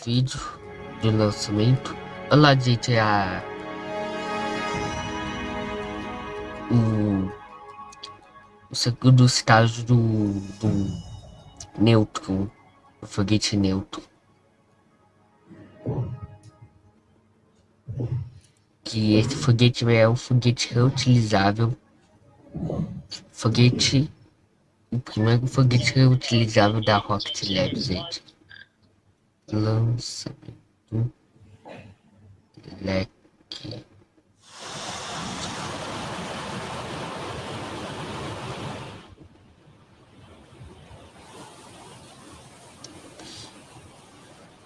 vídeo de lançamento. Olá, gente, o segundo estágio do Neutron, o foguete neutro. Que esse foguete é um foguete reutilizável. O primeiro foguete reutilizável da Rocket Lab, gente. Lançamento Electron.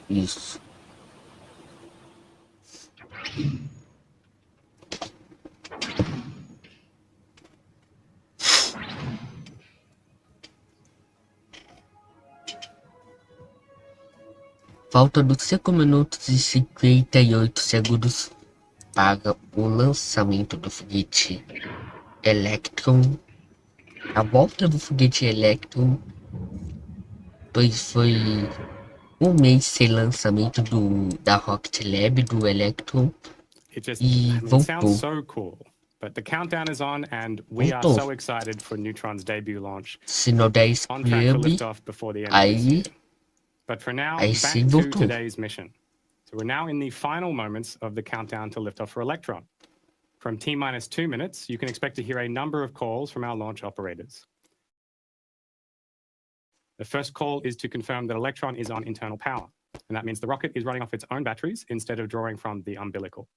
Isso. Faltando 5 minutos e 58 segundos para o lançamento do foguete Electron. A volta do foguete Electron, pois foi um mês sem lançamento da Rocket Lab, do Electron, e voltou. But the countdown is on, and we are so excited for Neutron's debut launch. Se não der inscreve, aí But for now, back to today's mission. So we're now in the final moments of the countdown to liftoff for Electron. From T-minus 2 minutes, you can expect to hear a number of calls from our launch operators. The first call is to confirm that Electron is on internal power, and that means the rocket is running off its own batteries instead of drawing from the umbilical.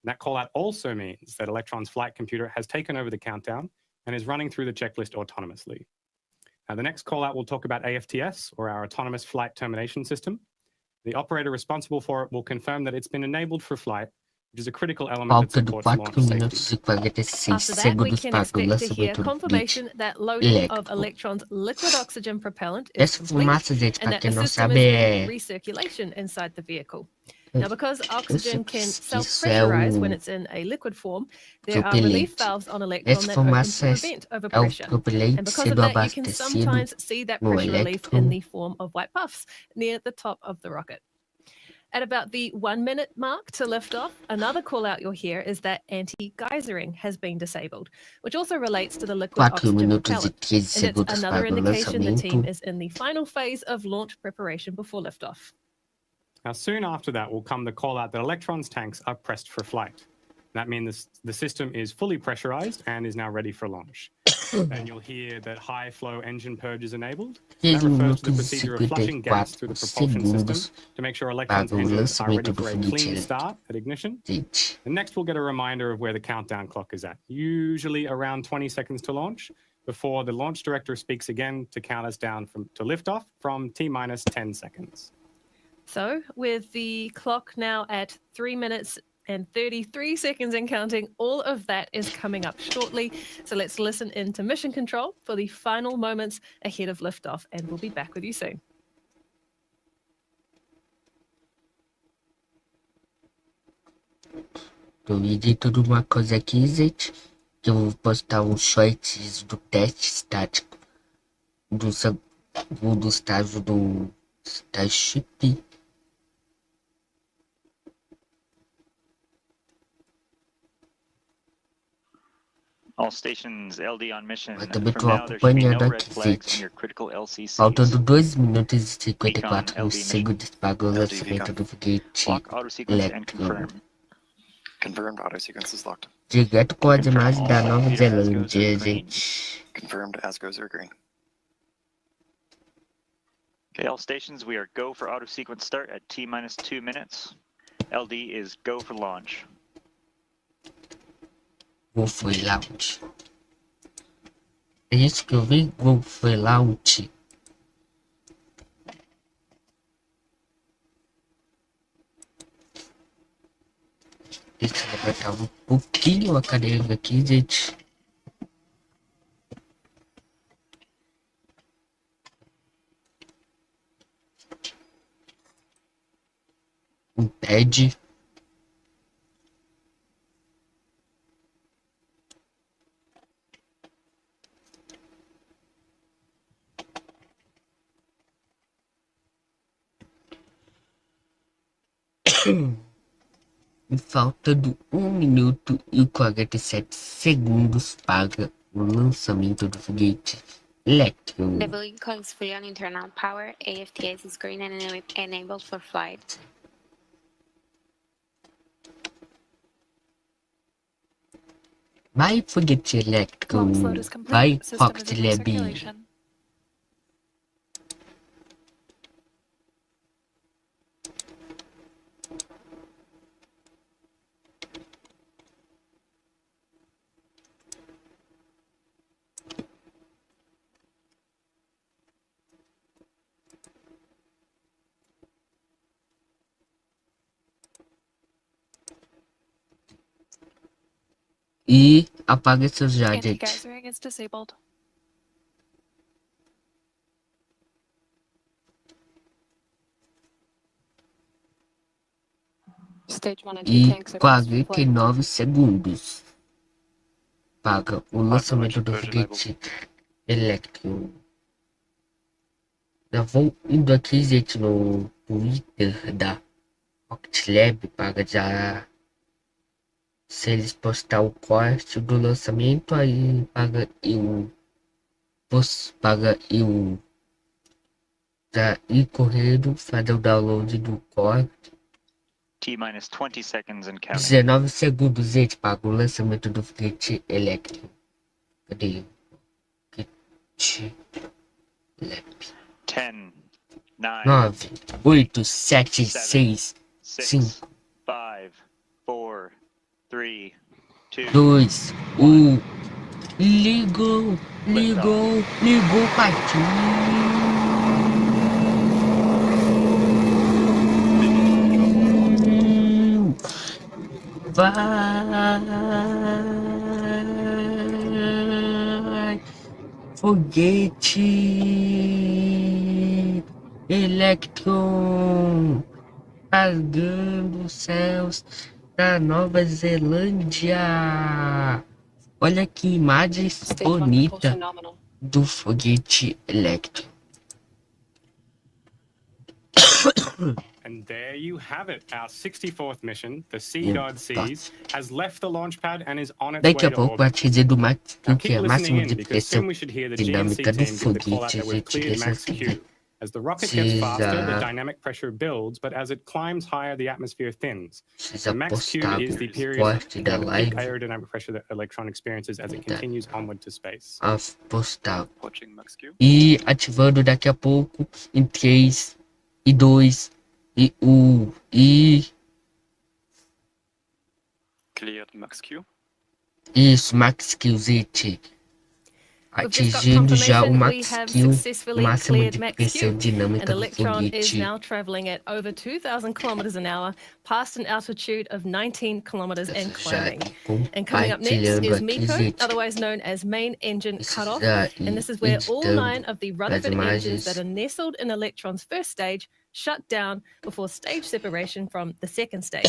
That call out also means that Electron's flight computer has taken over the countdown and is running through the checklist autonomously. Now, the next call out will talk about AFTS, or our Autonomous Flight Termination System. The operator responsible for it will confirm that it's been enabled for flight, which is a critical element that supports launch safety. After that, we can expect to hear confirmation that loading of Electron's liquid oxygen propellant is complete, and that the system is in recirculation inside the vehicle. Now, because oxygen can self-pressurize when it's in a liquid form, there are relief valves on Electron that open to prevent overpressure. And because of that, you can sometimes see that pressure relief in the form of white puffs near the top of the rocket. At about the 1 minute mark to lift off, another call out you'll hear is that anti-geysering has been disabled, which also relates to the liquid oxygen propellant. And it's another indication the team is in the final phase of launch preparation before liftoff. Now, soon after that will come the call out that Electron's tanks are pressed for flight. That means the system is fully pressurized and is now ready for launch. And you'll hear that high flow engine purge is enabled. That refers to the procedure of flushing gas through the propulsion system to make sure Electron's engines are ready for a clean start at ignition. And next we'll get a reminder of where the countdown clock is at, usually around 20 seconds to launch, before the launch director speaks again to count us down to liftoff from T-minus 10 seconds. So, with the clock now at 3 minutes and 33 seconds and counting, all of that is coming up shortly. So let's listen into Mission Control for the final moments ahead of liftoff, and we'll be back with you soon. Eu liguei tudo uma coisa aqui, gente, que eu vou postar uns shorts do teste estático do estágio do Starship. All stations LD on mission. Eu também estou acompanhando aqui, gente. Faltando 2 minutos e 54 segundos para o lançamento do foguete Electron. Confirmed, auto sequence is locked. Direto com as imagens da Nova Zelândia, gente. Confirmed, as goes are green. Okay, all stations, we are go for auto sequence start at T-minus 2 minutes. LD is go for launch. Go for launch. É isso que eu vi? Go for launch. Deixa eu apertar um pouquinho a cadeira aqui, gente. Impede. Faltando 1 minuto e 47 segundos para o lançamento do foguete Electron. The vehicle is fully on internal power. AFTS is green and enabled for flight. Vai, foguete Electron. Vai, Rocket Lab. E apaga seus gadgets. Anti-gathering is disabled. Stage 1 and 2 E tanks are pressed for flight. 49 segundos para o lançamento do foguete Electron. Já vou indo aqui, gente, no Twitter da Rocket Lab para já, se eles postar o corte do lançamento, aí para eu já ir correndo, fazer o download do corte. T-minus 20 seconds and counting. 19 segundos, gente, para o lançamento do foguete Electron. Cadê? Foguete Lab. 10, 9, 9, 8, 7, 6, 6, 5, 5, 4, 3, 2, 1. Ligou, partiu. Vai, foguete Electron rasgando os céus da Nova Zelândia. Olha que imagem bonita do foguete Electron. And there you have it. Our 64th mission, the CONTRIBUIÇõES, has left the launch pad and is on its way Daqui a to pouco vai orbit. dizer do Now que keep é listening máximo in, de because pressão soon we should hear the GNC dinâmica do team give the call out foguete, that we've gente. cleared max Q. As the rocket gets faster, the dynamic pressure builds, but as it climbs higher, the atmosphere thins. Precisa Max Q postar is the o period corte da of peak live. aerodynamic pressure that Electron experiences as it continues onward to space. A postar. Watching max Q. E ativando daqui a pouco em 3 e 2 e 1 e Cleared max Q. isso, max Q, gente. Atingindo já o max Q, o máximo de pressão dinâmica and do Electron is foguete. now traveling at over 2,000 kilometers an hour, past an altitude of 19 kilometers and Já climbing. And coming up next compartilhando is aqui, MECO, gente. otherwise known as main engine Isso cutoff. já And this is where all 9 editando of the as Rutherford engines imagens. that are nestled in Electron's first stage shut down before stage separation from the second stage.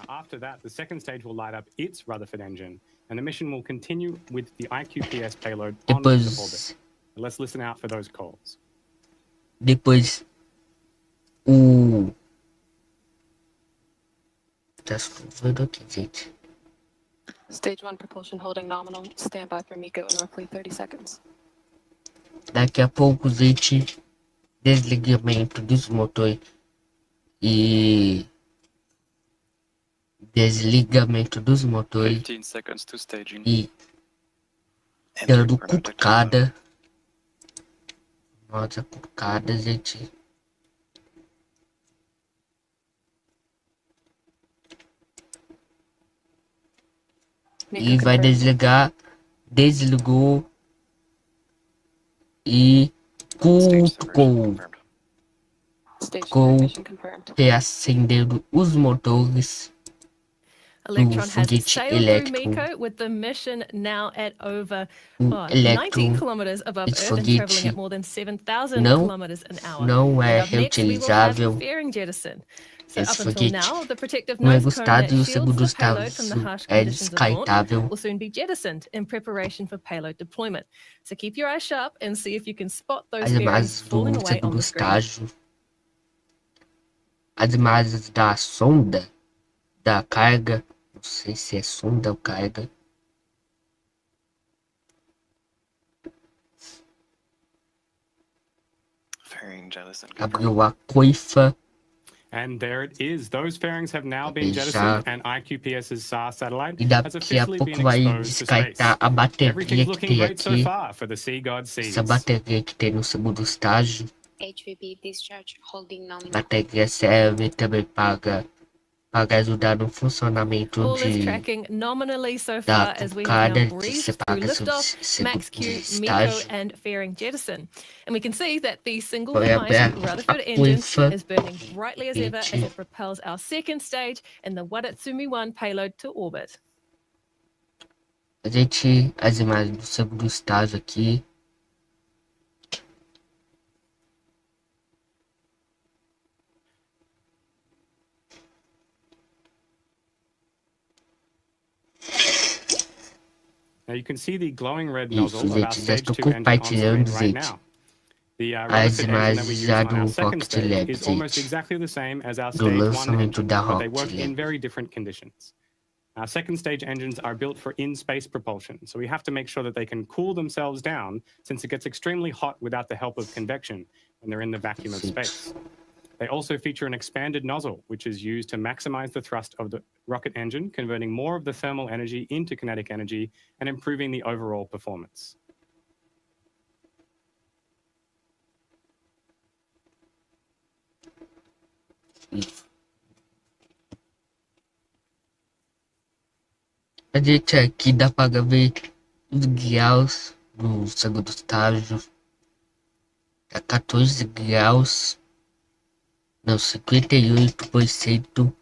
After that, the second stage will light up its Rutherford engine, and the mission will continue with the IQPS payload on to orbit. Depois, Let's listen out for those calls. o... Tá escrevendo aqui, gente. Stage 1 propulsion holding nominal. Stand by for MECO in roughly 30 seconds. Daqui a pouco, gente, desligamento dos motores e desligamento dos motores 15 seconds to staging. e Enter dando burn detector. cutucada. Nossa, cutucada, gente. MECO E vai confirmed. desligar, desligou e Stage cutucou, separation confirmed. Stage com- separation confirmed. reacendendo os motores. Electron has foguete sailed through Electron. MECO, with the mission now at over O 90 Electron, kilometers above esse Earth and traveling foguete at more than 7,000 não- kilometers an hour. não é And up next, we will have reutilizável. fairing jettison. So Esse up until foguete now, the protective não é nose cone gostado that e o shields segundo the payload from the estágio harsh é conditions of launch descartável. will soon be jettisoned in preparation for payload deployment. So keep your eyes sharp and see if you can spot those As fairings imagens falling do away on segundo the screen. estágio as imagens da sonda, da carga, não sei se é sonda ou carga. Abriu a coifa. And there it is. Those fairings have now been jettisoned, and IQPS's SAR satellite E has daqui a officially pouco been vai exposed to space. descartar a bateria Everything's que looking tem great so aqui. far for the Sea God seas. Essa bateria que tem no segundo estágio. HVP discharge holding nominal. Bateria serve também para ajudar no funcionamento All is tracking nominally so da far as we have tocada now de breezed through separação liftoff, Max Q, MECO, estágio. and fairing jettison. And we can see that the single Vai and mighty abrir Rutherford a engine coifa. is burning brightly as ever as Gente. it propels our second stage and the Wadatsumi-1 payload to orbit. As imagens do segundo estágio aqui. Now you can see the glowing red Isso, nozzle of our gente, já stage estou 2 engine on screen compartilhando, right gente. now. The As Rutherford engine that we imagens use já on our do second Rocket stage Lab, is almost gente. exactly the same as our Do stage 1 lançamento engine, da but they Rocket work in Lab. very different conditions. Our second stage engines are built for in-space propulsion, so we have to make sure that they can cool themselves down since it gets extremely hot without the help of convection when they're in the vacuum of space. They also feature an expanded nozzle, which is used to maximize the thrust of the rocket engine, converting more of the thermal energy into kinetic energy and improving the overall performance. A gente aqui dá para ver os graus no segundo estágio. A 14 graus. Não, 58%.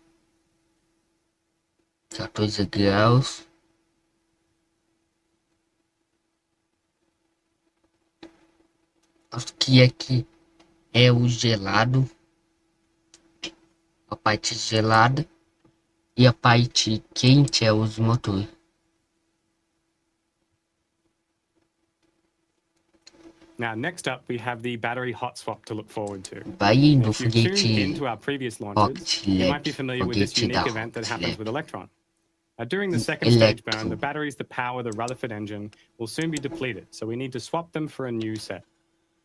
14 graus. Acho que aqui é o gelado. A parte gelada. E a parte quente é os motores. Now, next up, we have the battery hot swap to look forward to. Vai indo If you've tuned foguete into our previous launches, you might be familiar with this foguete unique da event that Rocket happens Lab. with Electron. During the second stage burn, Electron. the batteries that power the Rutherford engine will soon be depleted, so we need to swap them for a new set.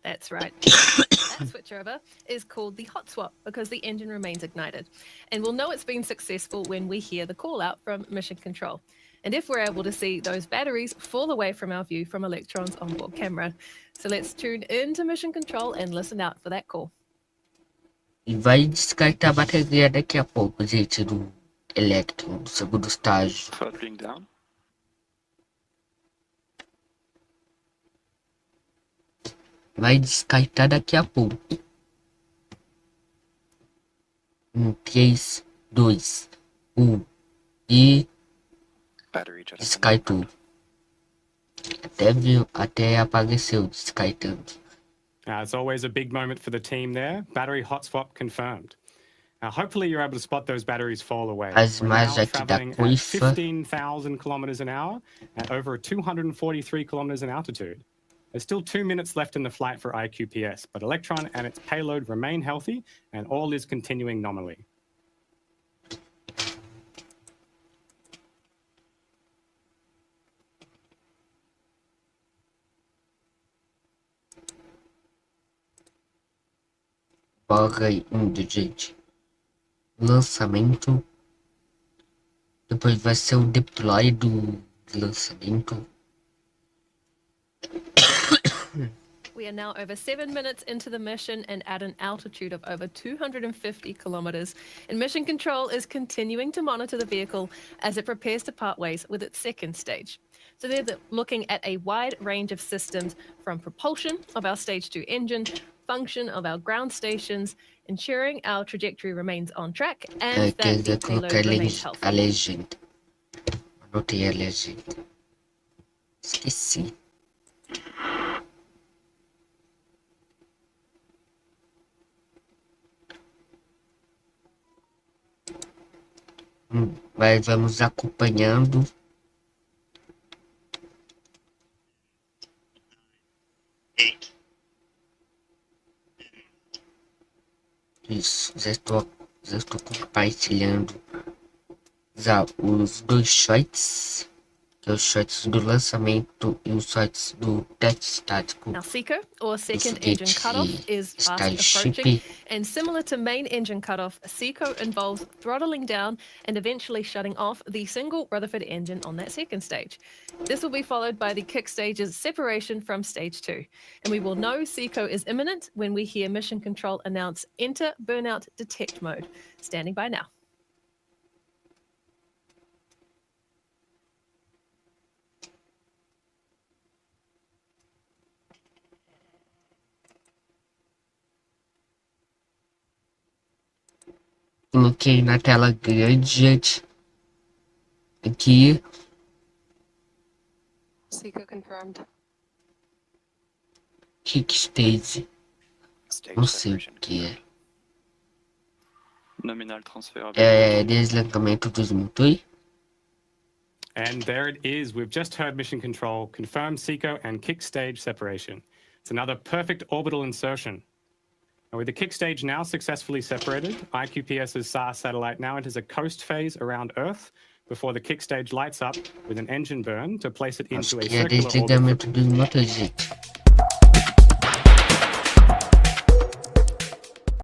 That's right. That switchover is called the hot swap because the engine remains ignited. And we'll know it's been successful when we hear the call out from mission control. And if we're able to see those batteries fall away from our view from Electron's onboard camera. So let's tune into mission control and listen out for that call. E vai descartar a bateria daqui a pouco, gente, do Electron, do segundo estágio. Throttling down. Vai descartar daqui a pouco. 3, 2, 1 e Battery jettison. descartou. Até apareceu descartando. It's always a big moment for the team there. Battery hot swap confirmed. Hopefully you're able to spot those batteries fall away. As We're now imagens aqui da traveling at coifa. 15,000 kilometers an hour at over 243 kilometers in altitude. There's still 2 minutes left in the flight for IQPS, but Electron and its payload remain healthy and all is continuing nominally. Bora indo, gente. Lançamento. Depois vai ser o deploy do lançamento. We are now over 7 minutes into the mission and at an altitude of over 250 kilometers. And mission control is continuing to monitor the vehicle as it prepares to part ways with its second stage. So they're looking at a wide range of systems from propulsion of our stage 2 engine, function of our ground stations, ensuring our trajectory remains on track and that the payload remains healthy. A legenda. Anotei a legenda. Esqueci. Mas vamos acompanhando. Isso, já estou Eu estou compartilhando os dois sites, que é os sites do lançamento e os sites do teste estático. Now, SECO, or second engine cutoff, is fast approaching, and similar to main engine cutoff, SECO involves throttling down and eventually shutting off the single Rutherford engine on that second stage. This will be followed by the kick stage's separation from stage 2, and we will know SECO is imminent when we hear Mission Control announce Enter Burnout Detect Mode. Standing by now. Coloquei na tela grande, gente. Aqui. SECO confirmed. Kick stage. Stage Não sei o separation. que é. Nominal transfer. Deslocamento dos motores. And there it is. We've just heard Mission Control confirm SECO and kick stage separation. It's another perfect orbital insertion. And with the kick stage now successfully separated, IQPS's SAR satellite now enters a coast phase around Earth before the kick stage lights up with an engine burn to place it into a circular orbit. Desligamento dos motores, gente.